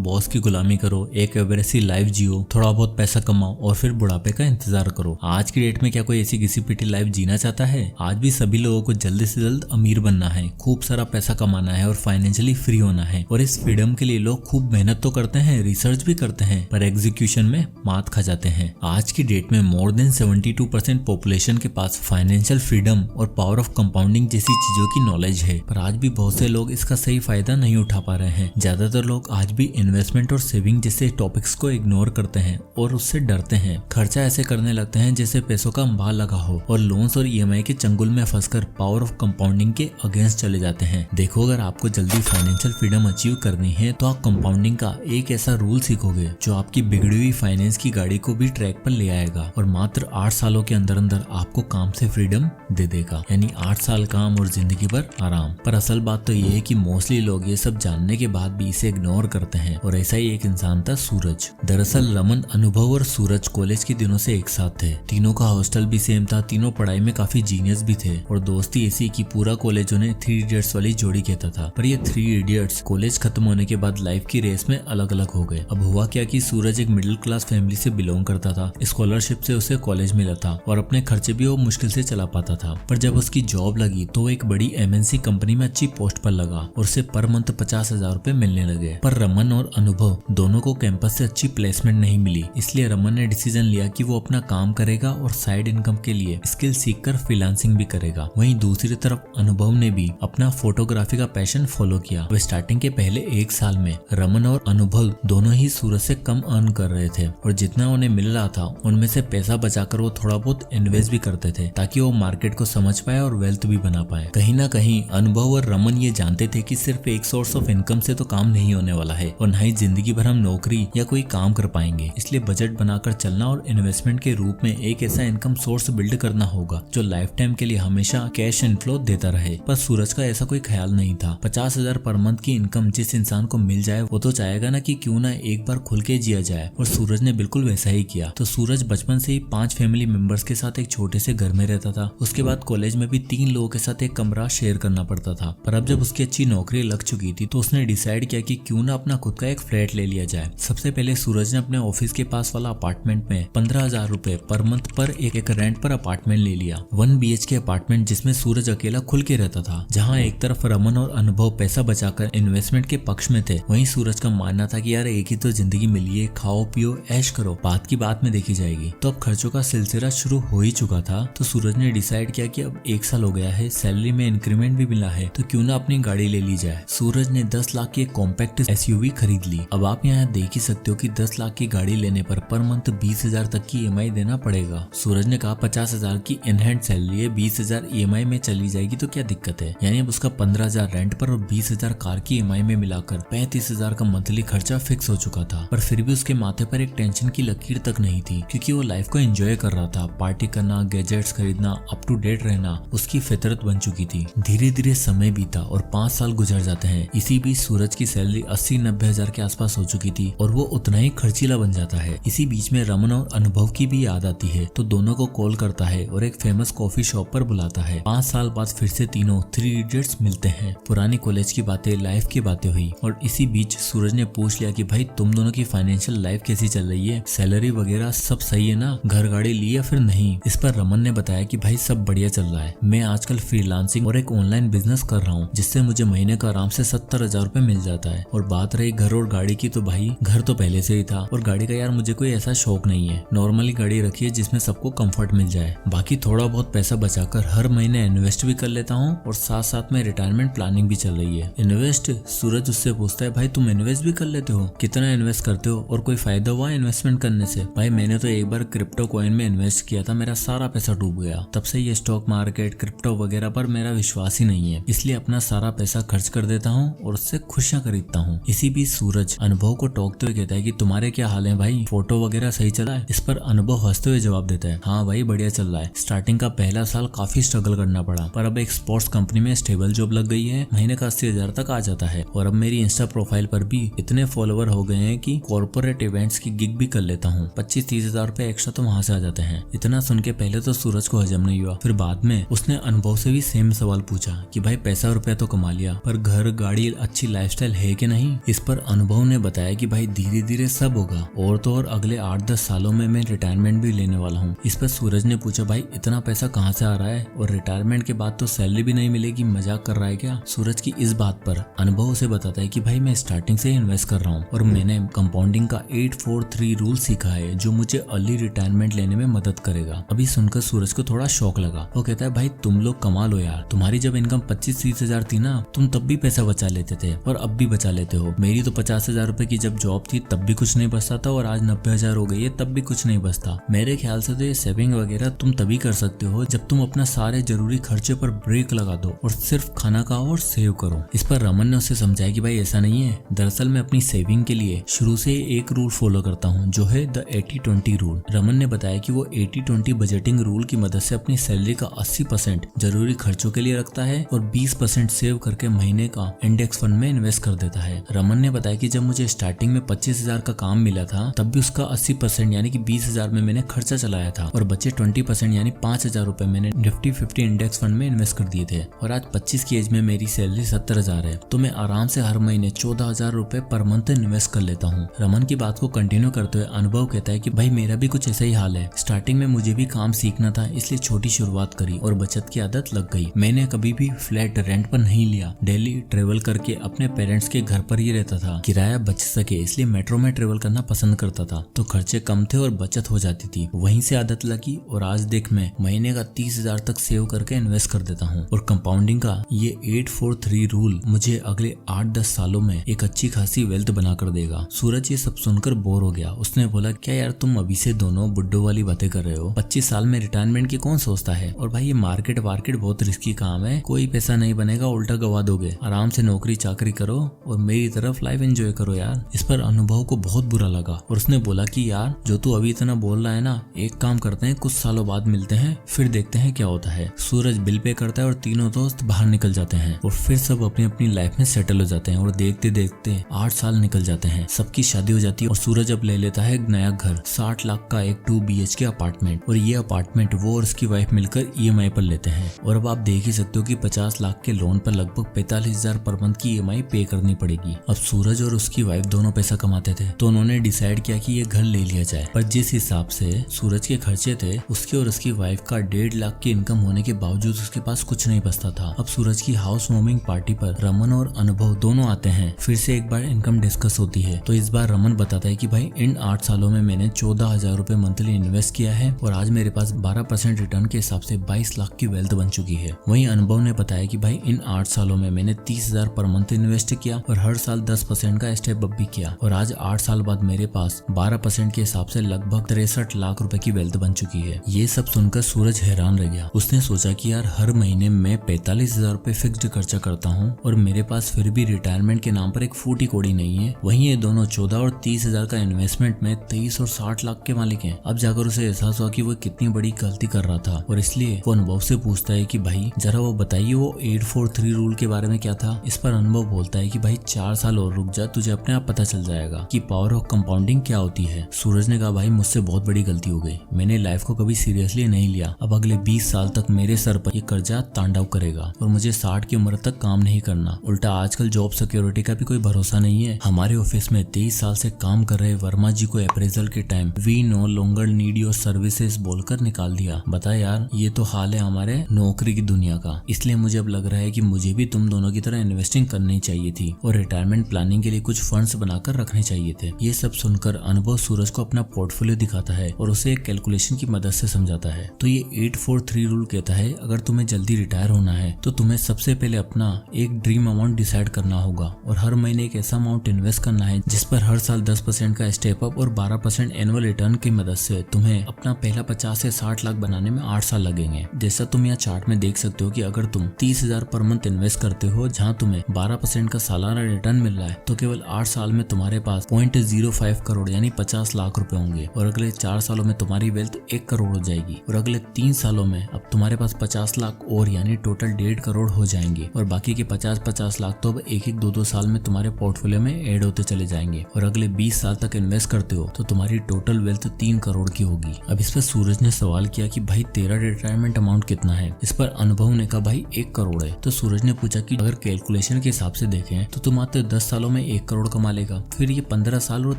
Boss की गुलामी करो, एक एवरेसी लाइफ जियो, थोड़ा बहुत पैसा कमाओ और फिर बुढ़ापे का इंतजार करो। आज की डेट में क्या कोई ऐसी घिसी पिटी लाइफ जीना चाहता है? आज भी सभी लोगों को जल्दी से जल्द अमीर बनना है, खूब सारा पैसा कमाना है और फाइनेंशियली फ्री होना है। और इस फ्रीडम के लिए लोग खूब मेहनत तो करते हैं, रिसर्च भी करते हैं, पर एग्जीक्यूशन में मात खा जाते हैं। आज की डेट में मोर देन 72% पॉपुलेशन के पास फाइनेंशियल फ्रीडम और पावर ऑफ कंपाउंडिंग जैसी चीजों की नॉलेज है, पर आज भी बहुत से लोग इसका सही फायदा नहीं उठा पा रहे हैं। ज्यादातर लोग आज भी इन्वेस्टमेंट और सेविंग जैसे टॉपिक्स को इग्नोर करते हैं और उससे डरते हैं। खर्चा ऐसे करने लगते हैं जैसे पैसों का अंबार लगा हो और लोन्स और ईएमआई के चंगुल में फंसकर पावर ऑफ कंपाउंडिंग के अगेंस्ट चले जाते हैं। देखो, अगर आपको जल्दी फाइनेंशियल फ्रीडम अचीव करनी है तो आप कंपाउंडिंग का एक ऐसा रूल सीखोगे जो आपकी बिगड़ी हुई फाइनेंस की गाड़ी को भी ट्रैक पर ले आएगा और मात्र 8 सालों के अंदर अंदर आपको काम से फ्रीडम दे देगा। यानी 8 साल काम और जिंदगी भर आराम। पर असल बात तो ये है कि मोस्टली लोग ये सब जानने के बाद भी इसे इग्नोर करते हैं। और ऐसा ही एक इंसान था सूरज। दरअसल रमन, अनुभव और सूरज कॉलेज के दिनों से एक साथ थे। तीनों का हॉस्टल भी सेम था, तीनों पढ़ाई में काफी जीनियस भी थे और दोस्ती ऐसी कि पूरा कॉलेज उन्हें 3 इडियट्स वाली जोड़ी कहता था। पर ये 3 इडियट्स कॉलेज खत्म होने के बाद लाइफ की रेस में अलग अलग हो गए। अब हुआ क्या कि सूरज एक मिडिल क्लास फैमिली से बिलोंग करता था। स्कॉलरशिप से उसे कॉलेज मिला था और अपने खर्चे भी वो मुश्किल से चला पाता था। पर जब उसकी जॉब लगी तो एक बड़ी एमएनसी कंपनी में अच्छी पोस्ट पर लगा और उसे पर मंथ 50,000 रुपए मिलने लगे। पर रमन और अनुभव दोनों को कैंपस से अच्छी प्लेसमेंट नहीं मिली, इसलिए रमन ने डिसीजन लिया कि वो अपना काम करेगा और साइड इनकम के लिए स्किल सीखकर फ्रीलांसिंग भी करेगा। वहीं दूसरी तरफ अनुभव ने भी अपना फोटोग्राफी का पैशन फॉलो किया। वे स्टार्टिंग के पहले 1 साल में रमन और अनुभव दोनों ही सूरज से कम अर्न कर रहे थे और जितना उन्हें मिल रहा था उनमें से पैसा बचाकर वो थोड़ा बहुत इन्वेस्ट भी करते थे ताकि वो मार्केट को समझ पाए और वेल्थ भी बना पाए। कहीं ना कहीं अनुभव और रमन ये जानते थे कि सिर्फ एक सोर्स ऑफ इनकम से तो काम नहीं होने वाला है और न ही जिंदगी भर हम नौकरी या कोई काम कर पाएंगे। इसलिए बजट बनाकर चलना और इन्वेस्टमेंट के रूप में एक ऐसा इनकम सोर्स बिल्ड करना होगा जो लाइफ टाइम के लिए हमेशा कैश इनफ्लो देता रहे। पर सूरज का ऐसा कोई ख्याल नहीं था। 50,000 पर मंथ की इनकम जिस इंसान को मिल जाए वो तो चाहेगा ना कि क्यों ना एक बार खुल के जिया जाए, और सूरज ने बिल्कुल वैसा ही किया। तो सूरज बचपन से ही 5 फैमिली मेंबर्स के साथ एक छोटे से घर में रहता था। उसके बाद कॉलेज में भी 3 लोगों के साथ एक कमरा शेयर करना पड़ता था। पर अब जब उसकी अच्छी नौकरी लग चुकी थी तो उसने डिसाइड किया कि क्यों ना अपना खुद का एक फ्लैट ले लिया जाए। सबसे पहले सूरज ने अपने ऑफिस के पास वाला अपार्टमेंट में 15,000 रुपए पर मंथ पर एक रेंट पर अपार्टमेंट ले लिया। 1 BHK अपार्टमेंट जिसमें सूरज अकेला खुल के रहता था। जहाँ एक तरफ रमन और अनुभव पैसा बचाकर इन्वेस्टमेंट के पक्ष में थे, वहीं सूरज का मानना था कि यार एक ही तो जिंदगी मिली है, खाओ पियो ऐश करो, बात की बात में देखी जाएगी। तो अब खर्चों का सिलसिला शुरू हो ही चुका था। तो सूरज ने डिसाइड किया कि अब 1 साल हो गया है, सैलरी में इंक्रीमेंट भी मिला है, तो क्यों ना अपनी गाड़ी ले ली जाए। सूरज ने 10 लाख की एक कॉम्पैक्ट SUV खरीद ली। अब आप यहाँ देख ही सकते हो कि 10 लाख की गाड़ी लेने पर मंथ 20,000 तक की EMI देना पड़ेगा। सूरज ने कहा 50,000 की इन हैंड सैलरी है, 20,000 EMI में चली जाएगी तो क्या दिक्कत है। यानी अब उसका 15,000 रेंट पर और 20,000 कार की EMI में मिलाकर 35,000 का मंथली खर्चा फिक्स हो चुका था। पर फिर भी उसके माथे पर एक टेंशन की लकीर तक नहीं थी, क्योंकि वो लाइफ को एंजॉय कर रहा था। पार्टी करना, गैजेट्स खरीदना, अप टू डेट रहना उसकी फितरत बन चुकी थी। धीरे धीरे समय बीता और 5 साल गुजर जाते हैं। इसी बीच सूरज की सैलरी 80-90 हजार के आसपास हो चुकी थी और वो उतना ही खर्चीला बन जाता है। इसी बीच में रमन और अनुभव की भी याद आती है, तो दोनों को कॉल करता है और एक फेमस कॉफी शॉप पर बुलाता है। 5 साल बाद फिर से तीनों 3 इडियट्स मिलते हैं। पुरानी कॉलेज की बातें, लाइफ की बातें हुई और इसी बीच सूरज ने पूछ लिया कि भाई तुम दोनों की फाइनेंशियल लाइफ कैसी चल रही है, सैलरी वगैरह सब सही है ना, घर गाड़ी ली या फिर नहीं। इस पर रमन ने बताया कि भाई सब बढ़िया चल रहा है, मैं आजकल फ्रीलांसिंग और एक ऑनलाइन बिजनेस कर रहा हूँ जिससे मुझे महीने का आराम से 70,000 रुपए मिल जाता है। और बात रही घर और गाड़ी की, तो भाई घर तो पहले से ही था और गाड़ी का यार मुझे कोई ऐसा शौक नहीं है। नॉर्मली गाड़ी रखी है जिसमें सबको कंफर्ट मिल जाए। बाकी थोड़ा बहुत पैसा बचाकर हर महीने इन्वेस्ट भी कर लेता हूँ और साथ साथ में रिटायरमेंट प्लानिंग भी चल रही है। इन्वेस्ट? सूरज उससे पूछता है भाई तुम इन्वेस्ट भी कर लेते हो, कितना इन्वेस्ट करते हो और कोई फायदा हुआ इन्वेस्टमेंट करने से? भाई मैंने तो एक बार क्रिप्टो कॉइन में इन्वेस्ट किया था, मेरा सारा पैसा डूब गया। तब से ये स्टॉक मार्केट, क्रिप्टो वगैरह पर मेरा विश्वास ही नहीं है, इसलिए अपना सारा पैसा खर्च कर देता हूँ और उससे खुशियां खरीदता हूँ। इसी बीच सूरज अनुभव को टोकते हुए कहता है कि तुम्हारे क्या हाल है भाई, फोटो वगैरह सही चला है? इस पर अनुभव हंसते हुए जवाब देता है हाँ भाई बढ़िया चल रहा है। स्टार्टिंग का पहला साल काफी स्ट्रगल करना पड़ा, पर अब एक स्पोर्ट्स कंपनी में स्टेबल जॉब लग गई है, महीने का 80,000 तक आ जाता है। और अब मेरी इंस्टा प्रोफाइल पर भी इतने फॉलोवर हो गए हैं कि कॉर्पोरेट इवेंट्स की गिग भी कर लेता हूँ। 25-30 हजार रुपए एक्स्ट्रा तो वहां से आ जाते हैं। इतना सुन के पहले तो सूरज को हजम नहीं हुआ, फिर बाद में उसने अनुभव से भी सेम सवाल पूछा कि भाई पैसा रुपया तो कमा लिया, पर घर गाड़ी अच्छी लाइफस्टाइल है कि नहीं? इस पर अनुभव ने बताया कि भाई धीरे धीरे सब होगा, और तो और अगले 8-10 सालों में मैं रिटायरमेंट भी लेने वाला हूँ। इस पर सूरज ने पूछा भाई इतना पैसा कहाँ से आ रहा है, और रिटायरमेंट के बाद तो सैलरी भी नहीं मिलेगी, मजाक कर रहा है क्या? सूरज की इस बात पर अनुभव उसे बताता है कि भाई मैं स्टार्टिंग से ही इन्वेस्ट कर रहा हूँ और मैंने कंपाउंडिंग का 8-4-3 रूल सीखा है जो मुझे अर्ली रिटायरमेंट लेने में मदद करेगा। अभी सुनकर सूरज को थोड़ा शौक लगा। वो कहता है भाई तुम लोग कमा लो यार, तुम्हारी जब इनकम 25-30 हजार थी ना, तुम तब भी पैसा बचा लेते थे और अब भी बचा लेते हो। मेरी तो 50,000 रुपए की जब जॉब थी तब भी कुछ नहीं बचता था, और आज 90,000 हो गई है तब भी कुछ नहीं बचता। मेरे ख्याल से तो ये सेविंग वगैरह तुम तभी कर सकते हो जब तुम अपना सारे जरूरी खर्चे पर ब्रेक लगा दो और सिर्फ खाना खाओ और सेव करो। इस पर रमन ने उसे समझाया कि भाई ऐसा नहीं है, दरअसल मैं अपनी सेविंग के लिए शुरू से एक रूल फॉलो करता हूँ जो है द 80-20 रूल। रमन ने बताया कि वो 80-20 बजटिंग रूल की मदद से अपनी सैलरी का 80% जरूरी खर्चों के लिए रखता है और 20% सेव करके महीने का इंडेक्स फंड में इन्वेस्ट कर देता है। रमन ने बताया कि जब मुझे स्टार्टिंग में 25,000 का काम मिला था तब भी उसका 80% यानी कि 20,000 में मैंने खर्चा चलाया था और बचे 20% यानी 5,000 रुपए मैंने निफ्टी 50 इंडेक्स फंड में इन्वेस्ट कर दिए थे। और आज 25 की एज में मेरी सैलरी 70,000 है, तो मैं आराम से हर महीने 14,000 रुपए पर मंथ इन्वेस्ट कर लेता हूँ। रमन की बात को कंटिन्यू करते हुए अनुभव कहता है कि भाई मेरा भी कुछ ऐसा ही हाल है। स्टार्टिंग में मुझे भी काम सीखना था, इसलिए छोटी शुरुआत करी और बचत की आदत लग गई। मैंने कभी भी फ्लैट रेंट पर नहीं लिया, डेली ट्रेवल करके अपने पेरेंट्स के घर पर ही रहता था। किराया बच सके इसलिए मेट्रो में ट्रेवल करना पसंद करता था, तो खर्चे कम थे और बचत हो जाती थी। वहीं से आदत लगी और आज देख मैं महीने का 30,000 तक सेव करके इन्वेस्ट कर देता हूँ। और कंपाउंडिंग का ये 8-4-3 रूल मुझे अगले 8-10 सालों में एक अच्छी खासी वेल्थ बना कर देगा। सूरज ये सब सुनकर बोर हो गया। उसने बोला क्या यार तुम अभी से दोनों बुड्ढों वाली बातें कर रहे हो, 25 साल में रिटायरमेंट की कौन सोचता है? और भाई ये मार्केट बहुत रिस्की काम है, कोई पैसा नहीं बनेगा, उल्टा गवा दोगे। आराम से नौकरी चाकरी करो और मेरी तरफ लाइफ एंजॉय करो यार। इस पर अनुभव को बहुत बुरा लगा और उसने बोला कि यार जो तू अभी इतना बोल रहा है ना, एक काम करते हैं कुछ सालों बाद मिलते हैं, फिर देखते हैं क्या होता है। सूरज बिल पे करता है और तीनों दोस्त बाहर निकल जाते हैं और फिर सब अपनी अपनी लाइफ में सेटल हो जाते हैं। और देखते देखते 8 साल निकल जाते हैं, सबकी शादी हो जाती है और सूरज अब ले लेता है एक नया घर, 60 लाख का एक 2 BHK अपार्टमेंट। और ये अपार्टमेंट वो और उसकी वाइफ मिलकर EMI पर लेते हैं। और अब आप देख ही सकते हो कि 50 लाख के लोन पर लगभग 45,000 पर मंथ की EMI पे करनी पड़ेगी। अब सूरज और उसकी वाइफ दोनों पैसा कमाते थे, तो उन्होंने डिसाइड किया कि ये घर ले लिया जाए। पर जिस हिसाब से सूरज के खर्चे थे, उसके और उसकी वाइफ का 1.5 लाख की इनकम होने के बावजूद उसके पास कुछ नहीं बचता था। अब सूरज की हाउस वार्मिंग पार्टी पर रमन और अनुभव दोनों आते हैं। फिर से एक बार इनकम डिस्कस होती है, तो इस बार रमन बताता है कि भाई इन 8 सालों में मैंने 14,000 रुपए मंथली इन्वेस्ट किया है और आज मेरे पास 12% रिटर्न के हिसाब से 22 लाख की वेल्थ बन चुकी है। वहीं अनुभव ने बताया कि भाई इन 8 सालों में मैंने 30,000 पर मंथ इन्वेस्ट किया और हर साल 10% का स्टेप अप भी किया और आज 8 साल बाद मेरे पास 12% के हिसाब से लगभग 63 लाख रुपए की वेल्थ बन चुकी है। ये सब सुनकर सूरज हैरान रह गया। उसने सोचा कि यार हर महीने मैं 45,000 रुपए फिक्स्ड खर्चा करता हूँ और मेरे पास फिर भी रिटायरमेंट के नाम पर एक फूटी कोड़ी नहीं है। वहीं ये दोनों 14 और 30,000 का इन्वेस्टमेंट में 23 और 60 लाख के मालिक हैं। अब जाकर उसे एहसास हुआ कि वो कितनी बड़ी गलती कर रहा था और इसलिए वो अनुभव से पूछता है कि भाई जरा वो बताइए वो 8-4-3 रूल के बारे में क्या था। इस पर अनुभव बोलता है कि भाई 4 साल और रुक जा, तुझे अपने आप पता चल जाएगा कि पावर ऑफ कंपाउंडिंग क्या होती है। सूरज ने कहा भाई मुझसे बहुत बड़ी गलती हो गई, मैंने लाइफ को कभी सीरियसली नहीं लिया। अब अगले 20 साल तक मेरे सर पर ये कर्जा तांडव करेगा और मुझे 60 की उम्र तक काम नहीं करना। उल्टा आजकल जॉब सिक्योरिटी का भी कोई भरोसा नहीं है। हमारे ऑफिस में 23 साल से काम कर रहे वर्मा जी को अप्रेजल के time we no longer need your services बोलकर निकाल दिया। बता यार ये तो हाल है हमारे नौकरी की दुनिया का। इसलिए मुझे अब लग रहा है कि मुझे भी तुम दोनों की तरह इन्वेस्टिंग करनी चाहिए थी और रिटायरमेंट प्लानिंग के लिए कुछ फंड्स बनाकर रखने चाहिए थे। ये सब सुनकर अनुभव सूरज को अपना पोर्टफोलियो दिखाता है और उसे एक कैलकुलेशन की मदद से समझाता है। तो ये 8-4-3 रूल कहता है अगर तुम्हें जल्दी रिटायर होना है तो तुम्हें सबसे पहले अपना एक ड्रीम अमाउंट डिसाइड करना होगा और हर महीने एक ऐसा अमाउंट इन्वेस्ट करना है जिस पर हर साल 10% का स्टेप अप और 12% एनुअल रिटर्न की मदद से तुम्हें अपना पहला 50 से 60 लाख बनाने में 8 साल लगेंगे। जैसा तुम यहाँ चार्ट में देख सकते हो कि अगर तुम 30,000 पर मंथ इन्वेस्ट करते हो जहाँ तुम्हें 12% का सालाना रिटर्न मिल रहा है तो केवल 8 साल में तुम्हारे पास 0.05 करोड़ यानी 50 लाख रुपए होंगे और अगले 4 सालों में तुम्हारी वेल्थ 1 करोड़ हो जाएगी और अगले 3 सालों में अब तुम्हारे पास 50 लाख और यानी टोटल 1.5 करोड़ हो जाएंगे और बाकी के 50 लाख तो अब 1-2 साल में तुम्हारे पोर्टफोलियो में ऐड होते चले जाएंगे और अगले 20 साल तक इन्वेस्ट करते हो तो तुम्हारी टोटल वेल्थ 3 करोड़ की होगी। अब इस पर सूरज ने सवाल किया कि भाई तेरा रिटायरमेंट अमाउंट कितना है। इस पर अनुभव ने कहा भाई 1 करोड़ है। तो सूरज ने पूछा कि अगर कैलकुलेशन के हिसाब से देखें तो तुम मात्र 10 सालों में में 1 करोड़ कमा लेगा, फिर ये 15 साल और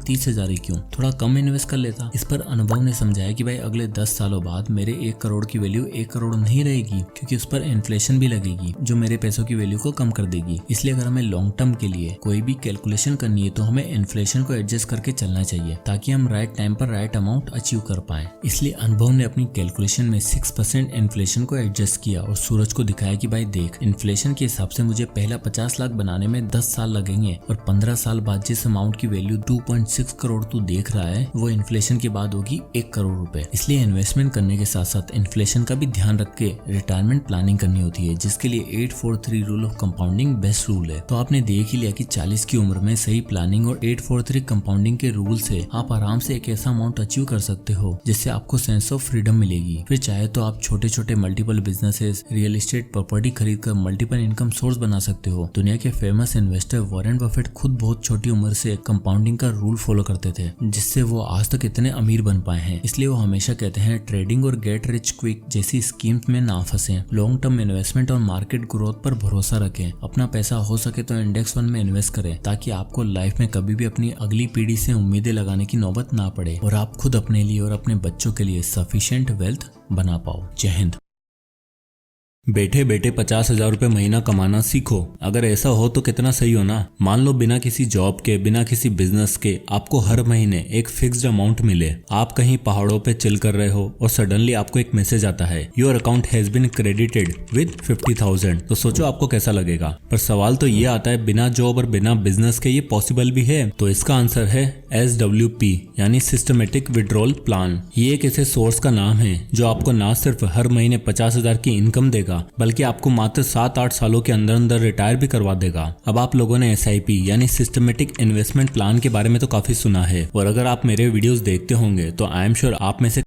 30,000 ही क्यों, थोड़ा कम इन्वेस्ट कर लेता। इस पर अनुभव ने समझाया कि भाई अगले 10 सालों बाद मेरे 1 करोड़ की वैल्यू 1 करोड़ नहीं रहेगी, क्योंकि उस पर इन्फ्लेशन भी लगेगी जो मेरे पैसों की वैल्यू को कम कर देगी। इसलिए अगर हमें लॉन्ग टर्म के लिए कोई भी कैलकुलेशन करनी है तो हमें इन्फ्लेशन को एडजस्ट करके चलना चाहिए, ताकि हम राइट टाइम पर राइट अमाउंट अचीव कर पाए। इसलिए अनुभव ने अपनी कैलकुलेशन में 6% इन्फ्लेशन को एडजस्ट किया और सूरज को दिखाया कि भाई देख, इन्फ्लेशन के हिसाब से मुझे पहला 50 लाख बनाने में 10 साल लगेंगे और 15 साल बाद जिस अमाउंट की वैल्यू 2.6 करोड़ तू देख रहा है वो इन्फ्लेशन के बाद होगी 1 करोड़ रुपए। इसलिए इन्वेस्टमेंट करने के साथ साथ इन्फ्लेशन का भी ध्यान रख के रिटायरमेंट प्लानिंग करनी होती है, जिसके लिए 843 rule of compounding best rule है। तो आपने देख ही लिया कि 40 की उम्र में सही प्लानिंग और 843 कंपाउंडिंग के रूल से आप आराम से एक ऐसा अमाउंट अचीव कर सकते हो जिससे आपको सेंस ऑफ फ्रीडम मिलेगी। फिर चाहे तो आप छोटे छोटे multiple businesses, real estate, property खरीद कर मल्टीपल इनकम सोर्स बना सकते हो। दुनिया के फेमस इन्वेस्टर वॉरेन बफेट खुद बहुत छोटी उम्र से कंपाउंडिंग का रूल फॉलो करते थे, जिससे वो आज तक इतने अमीर बन पाए हैं। इसलिए वो हमेशा कहते हैं ट्रेडिंग और गेट रिच क्विक जैसी स्कीम्स में ना फंसे, लॉन्ग टर्म इन्वेस्टमेंट और मार्केट ग्रोथ पर भरोसा रखें। अपना पैसा हो सके तो इंडेक्स फंड में इन्वेस्ट करें, ताकि आपको लाइफ में कभी भी अपनी अगली पीढ़ी से उम्मीदें लगाने की नौबत ना पड़े और आप खुद अपने लिए और अपने बच्चों के लिए सफिशिएंट वेल्थ बना पाओ। जय हिंद। बैठे बैठे 50,000 रुपए महीना कमाना सीखो। अगर ऐसा हो तो कितना सही हो ना। मान लो बिना किसी जॉब के, बिना किसी बिजनेस के आपको हर महीने एक फिक्स्ड अमाउंट मिले। आप कहीं पहाड़ों पे चिल कर रहे हो और सडनली आपको एक मैसेज आता है, your account has been credited with 50,000। तो सोचो आपको कैसा लगेगा। पर सवाल तो ये आता है, बिना जॉब और बिना बिजनेस के ये पॉसिबल भी है? तो इसका आंसर है SWP यानी सिस्टमेटिक विड्रॉल प्लान। ये एक ऐसे सोर्स का नाम है जो आपको ना सिर्फ हर महीने 50,000 की इनकम देगा, बल्कि आपको मात्र 7-8 सालों के अंदर अंदर रिटायर भी करवा देगा। अब आप लोगों ने SIP यानी सिस्टमेटिक इन्वेस्टमेंट प्लान के बारे में तो काफी सुना है, और अगर आप मेरे वीडियोस देखते होंगे तो आई एम श्योर आप में से